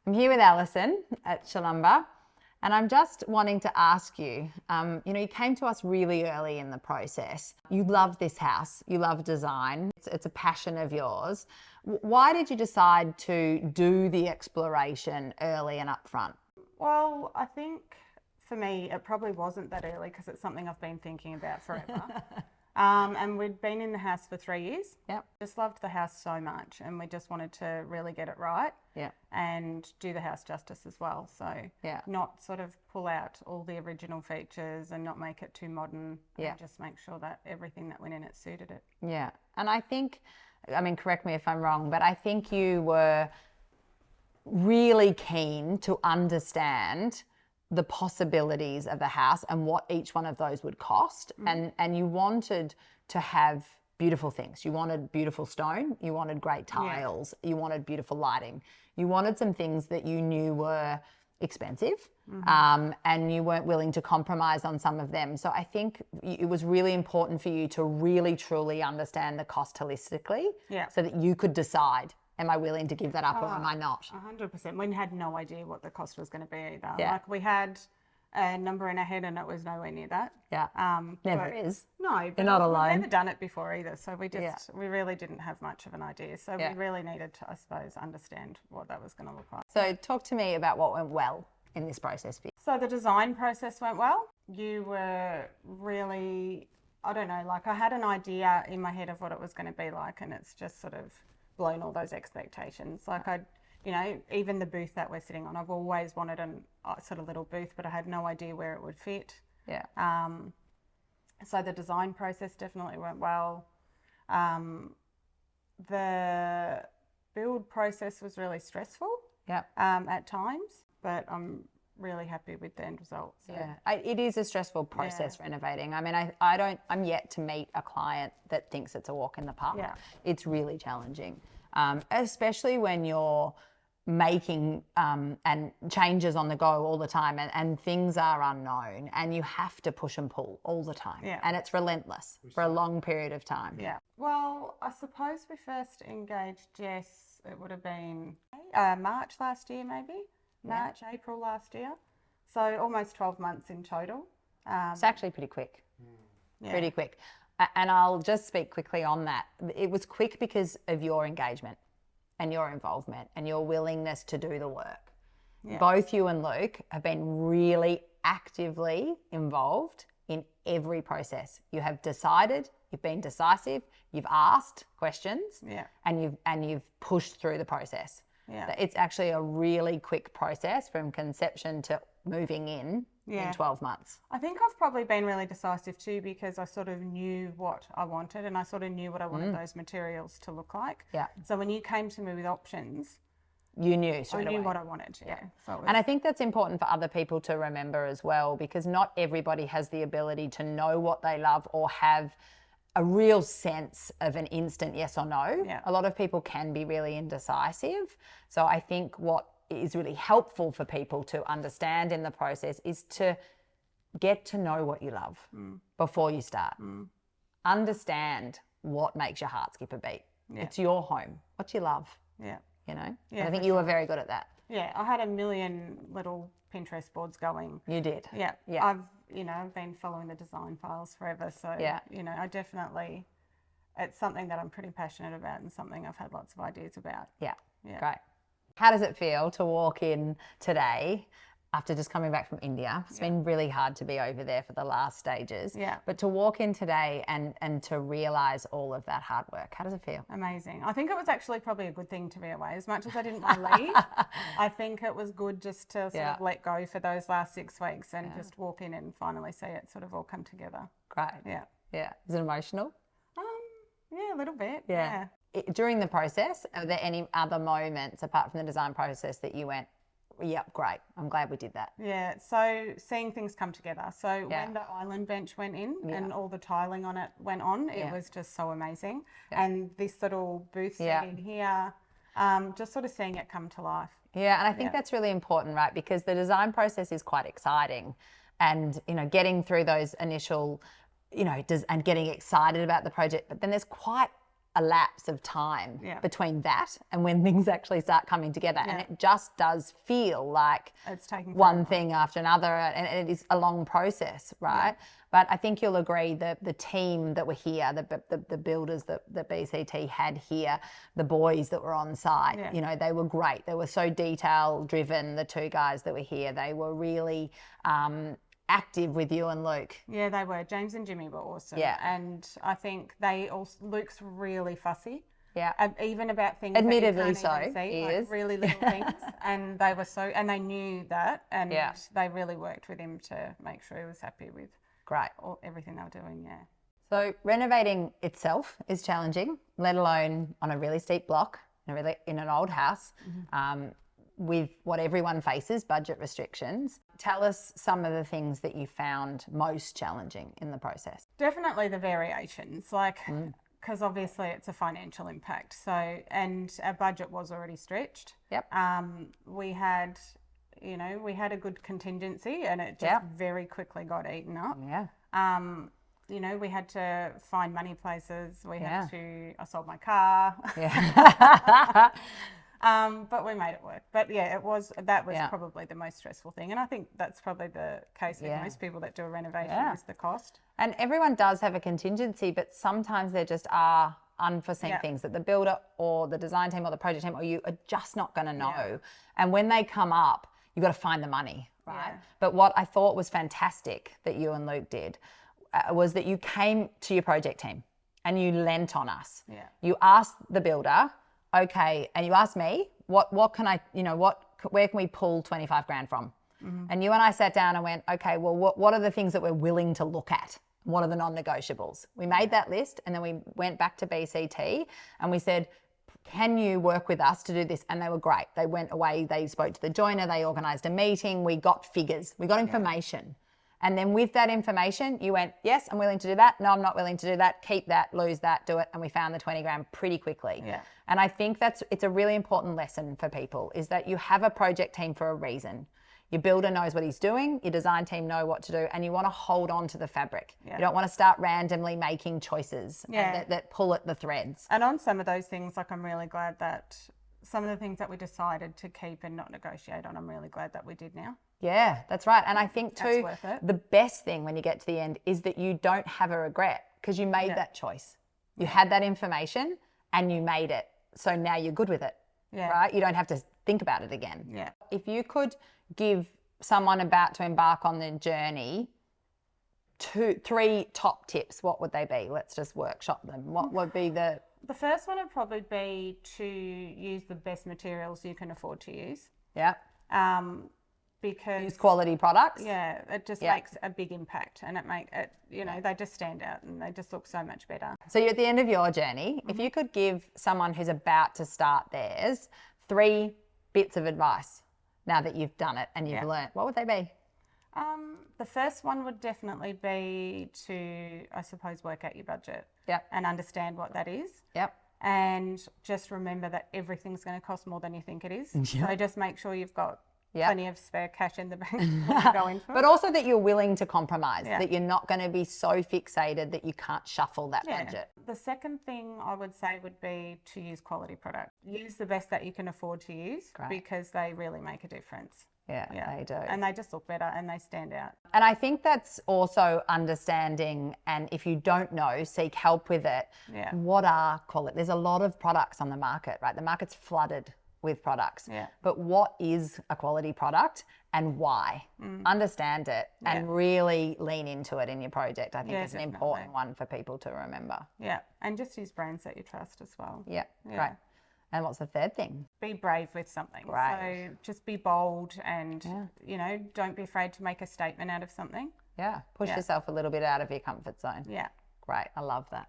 I'm here with Alison at Shalumba, and I'm just wanting to ask you, you came to us really early in the process. You love this house, you love design, it's a passion of yours. Why did you decide to do the exploration early and upfront? Well, I think for me, it probably wasn't that early because it's something I've been thinking about forever. And we'd been in the house for 3 years. Yep. Just loved the house so much, and we just wanted to really get it right. Yeah. And do the house justice as well. So yeah. Not sort of pull out all the original features and not make it too modern. Yeah. And just make sure that everything that went in it suited it. Yeah. And I think, correct me if I'm wrong, but I think you were really keen to understand the possibilities of the house and what each one of those would cost. And you wanted to have beautiful things. You wanted beautiful stone, you wanted great tiles, you wanted beautiful lighting. You wanted some things that you knew were expensive, and you weren't willing to compromise on some of them. So I think it was really important for you to really truly understand the cost holistically, so that you could decide, am I willing to give that up or am I not? 100%. We had no idea what the cost was going to be either. Yeah. Like we had a number in our head and it was nowhere near that. Yeah. Never is. No, but you're not alone. We've never done it before either. So we really didn't have much of an idea. So we really needed to, I suppose, understand what that was going to look like. So talk to me about what went well in this process for you. So the design process went well. You were really, I don't know, like I had an idea in my head of what it was going to be like, and it's just sort of blown all those expectations. Like even the booth that we're sitting on, I've always wanted a sort of little booth, but I had no idea where it would fit. Yeah. So the design process definitely went well. The build process was really stressful. Yeah. At times, but I'm really happy with the end result. So. Yeah, it is a stressful process renovating. I'm yet to meet a client that thinks it's a walk in the park. Yeah. It's really challenging, especially when you're making and changes on the go all the time, and things are unknown and you have to push and pull all the time. Yeah. And it's relentless for a long period of time. Yeah. Well, I suppose we first engaged Jess, it would have been March last year maybe. March, April last year. So almost 12 months in total. It's actually pretty quick. Yeah. Pretty quick. And I'll just speak quickly on that. It was quick because of your engagement and your involvement and your willingness to do the work. Yeah. Both you and Luke have been really actively involved in every process. You have decided, you've been decisive, you've asked questions, and you've pushed through the process. Yeah. It's actually a really quick process from conception to moving in 12 months. I think I've probably been really decisive too, because I sort of knew what I wanted and I sort of knew what I wanted those materials to look like. Yeah. So when you came to me with options, you knew straight away. I knew what I wanted. Yeah. So and I think that's important for other people to remember as well, because not everybody has the ability to know what they love or have a real sense of an instant yes or no. Yeah. A lot of people can be really indecisive. So I think what is really helpful for people to understand in the process is to get to know what you love before you start. Understand what makes your heart skip a beat. Yeah. It's your home. What you love. Yeah. Yeah, and I think you were very good at that. Yeah, I had a million little Pinterest boards going. You did. Yeah. Yeah. I've been following the design files forever. So, I definitely, it's something that I'm pretty passionate about and something I've had lots of ideas about. Yeah. Great. How does it feel to walk in today after just coming back from India? It's been really hard to be over there for the last stages. Yeah. But to walk in today and to realise all of that hard work, how does it feel? Amazing. I think it was actually probably a good thing to be away. As much as I didn't want to leave, I think it was good just to sort of let go for those last 6 weeks and just walk in and finally see it sort of all come together. Great. Yeah. Yeah. Is it emotional? Yeah, a little bit. Yeah. During the process, are there any other moments apart from the design process that you went, yep, great, I'm glad we did that? Yeah, so seeing things come together. So when the island bench went in and all the tiling on it went on, it was just so amazing. Yeah. And this little booth set in here, just sort of seeing it come to life. Yeah, and I think that's really important, right? Because the design process is quite exciting, and getting through those initial, and getting excited about the project, but then there's quite a lapse of time Yeah. between that and when things actually start coming together. And it just does feel like It's taking one thing after another, and it is a long process, right? But I think you'll agree that the team that were here, the builders that BCT had here, the boys that were on site, you know, they were great. They were so detail driven. The two guys that were here, they were really active with you and Luke. Yeah, they were. James and Jimmy were awesome. Yeah. And I think Luke's really fussy. Yeah. Even about things Admittedly that you can't even so, see, he like is. really little things. And they were and they knew that, and Yeah. they really worked with him to make sure he was happy with Great. everything they were doing. Yeah. So renovating itself is challenging, let alone on a really steep block, in an old house, with what everyone faces, budget restrictions. Tell us some of the things that you found most challenging in the process. Definitely the variations, like, because obviously it's a financial impact. So, and our budget was already stretched. Yep. We had a good contingency, and it just very quickly got eaten up. Yeah. We had to find money places. I sold my car. Yeah. But we made it work. But yeah, that was probably the most stressful thing. And I think that's probably the case with most people that do a renovation is the cost. And everyone does have a contingency, but sometimes there just are unforeseen things that the builder or the design team or the project team or you are just not going to know. And when they come up, you've got to find the money, right? But what I thought was fantastic that you and Luke did was that you came to your project team and you lent on us. Yeah. You asked the builder, okay, and you asked me, what can I, where can we pull 25 grand from? And you and I sat down and went, okay, well, what are the things that we're willing to look at? What are the non-negotiables? We made that list, and then we went back to BCT and we said, can you work with us to do this? And they were great. They went away, they spoke to the joiner, they organised a meeting, we got figures, we got information. And then with that information, you went, yes, I'm willing to do that. No, I'm not willing to do that. Keep that, lose that, do it. And we found the 20 grand pretty quickly. Yeah. And I think it's a really important lesson for people is that you have a project team for a reason. Your builder knows what he's doing, your design team know what to do, and you want to hold on to the fabric. Yeah. You don't want to start randomly making choices that pull at the threads. And on some of those things, like I'm really glad that some of the things that we decided to keep and not negotiate on, I'm really glad that we did now. Yeah, that's right. And I think too, the best thing when you get to the end is that you don't have a regret because you made that choice. You had that information and you made it. So now you're good with it, right? You don't have to think about it again. Yeah. If you could give someone about to embark on the journey 3 top tips, what would they be? Let's just workshop them. What would be the first one would probably be to use the best materials you can afford to use. Yeah. Because use quality products. Yeah, it just makes a big impact, and they just stand out and they just look so much better. So you're at the end of your journey. If you could give someone who's about to start theirs 3 bits of advice now that you've done it and you've learnt, what would they be? The first one would definitely be to, I suppose, work out your budget. Yep. And understand what that is. Yep. And just remember that everything's going to cost more than you think it is. So just make sure you've got plenty of spare cash in the bank when you go into it. But also that you're willing to compromise, that you're not going to be so fixated that you can't shuffle that budget. The second thing I would say would be to use quality product. Use the best that you can afford to use because they really make a difference. Yeah, they do. And they just look better and they stand out. And I think that's also understanding, and if you don't know, seek help with it. Yeah. What are quality? There's a lot of products on the market, right? The market's flooded with products. Yeah. But what is a quality product and why? Understand it and really lean into it in your project. I think it's an important one for people to remember. Yeah. And just use brands that you trust as well. Yeah. Great. And what's the third thing? Be brave with something. Right. So just be bold and, don't be afraid to make a statement out of something. Yeah. Push yourself a little bit out of your comfort zone. Yeah. Great. I love that.